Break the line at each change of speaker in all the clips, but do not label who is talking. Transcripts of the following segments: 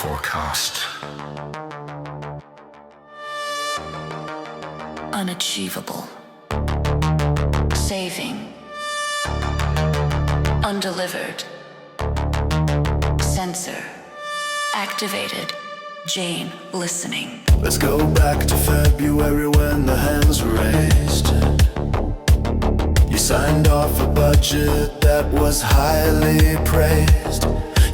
forecast.
Unachievable. Saving. Undelivered. Sensor. Activated. Jane listening.
Let's go back to February when the hands were raised. You signed off a budget that was highly praised.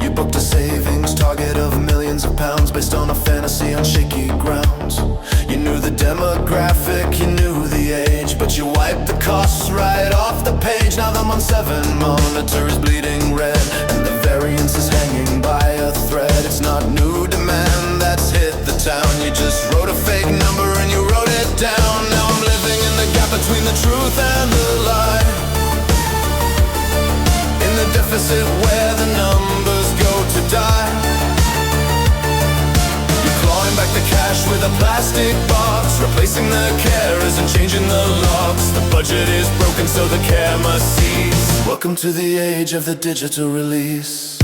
You booked a savings target of millions of pounds based on a fantasy on shaky grounds. You knew the demographic, you knew the age, but you wiped the costs right off the page. Now the month 7 monitor is bleeding red, and the variance is hanging by a thread. It's not new demand that's hit the town. You just wrote a fake number and you wrote it down. Now I'm living in the gap between the truth and the lie, in the deficit where the numbers go to die. You're clawing back the cash with a plastic box, replacing the carers and changing the locks. The budget is broken so the care must cease. Welcome to the age of the digital release.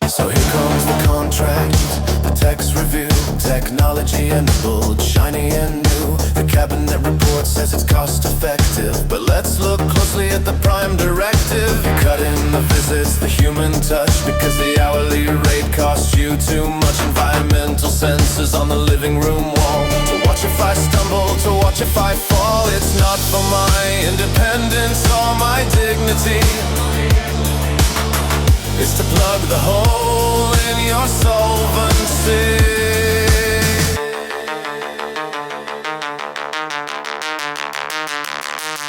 So here comes the contract, the tax review, technology enabled, shiny and new. The cabinet report says it's cost effective, but let's look closely at the prime directive. You cut in the visits, the human touch, because the hourly rate costs you too much. Environmental sensors on the living room wall, to watch if I stumble, to watch if I fall. It's not for my independence or my dignity, it's to plug the hole in your solvency.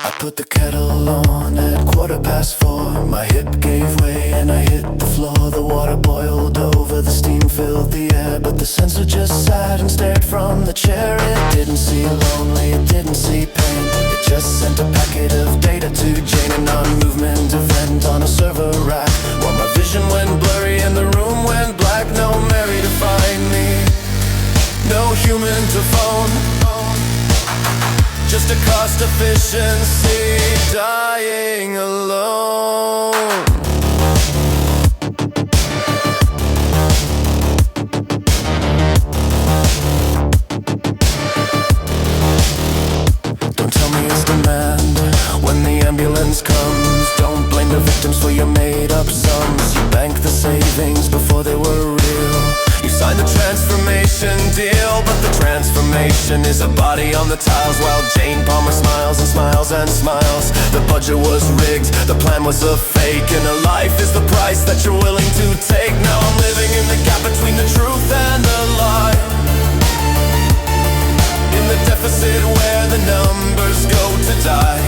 I put the kettle on at 4:15. My hip gave way and I hit the floor. The water boiled over, the steam filled the air, but the sensor just sat and stared from the chair. It didn't see lonely, it didn't see pain. It just sent a packet of data to Jane, a non-movement event on a server rack. While my vision went blurry and the room went black. No Mary to find me, no human to phone, just a cost efficiency, dying alone. Don't tell me it's demand when the ambulance comes. Don't blame the victims for your made-up sums. You banked the savings before they were real. You signed the transformation deal, but the transformation is a body on the tiles, while Jane Palmer smiles and smiles and smiles. The budget was rigged, the plan was a fake, and a life is the price that you're willing to take. Now I'm living in the gap between the truth and the lie, in the deficit where the numbers go to die.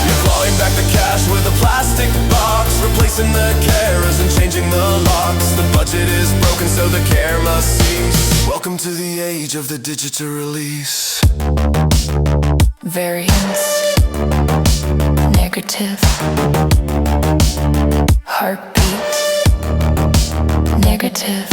You're clawing back the cash with a plastic box, replacing the carers and changing the locks. The budget is broken so the care must cease. Welcome to the age of the digital release.
Variance. Negative. Heartbeat. Negative.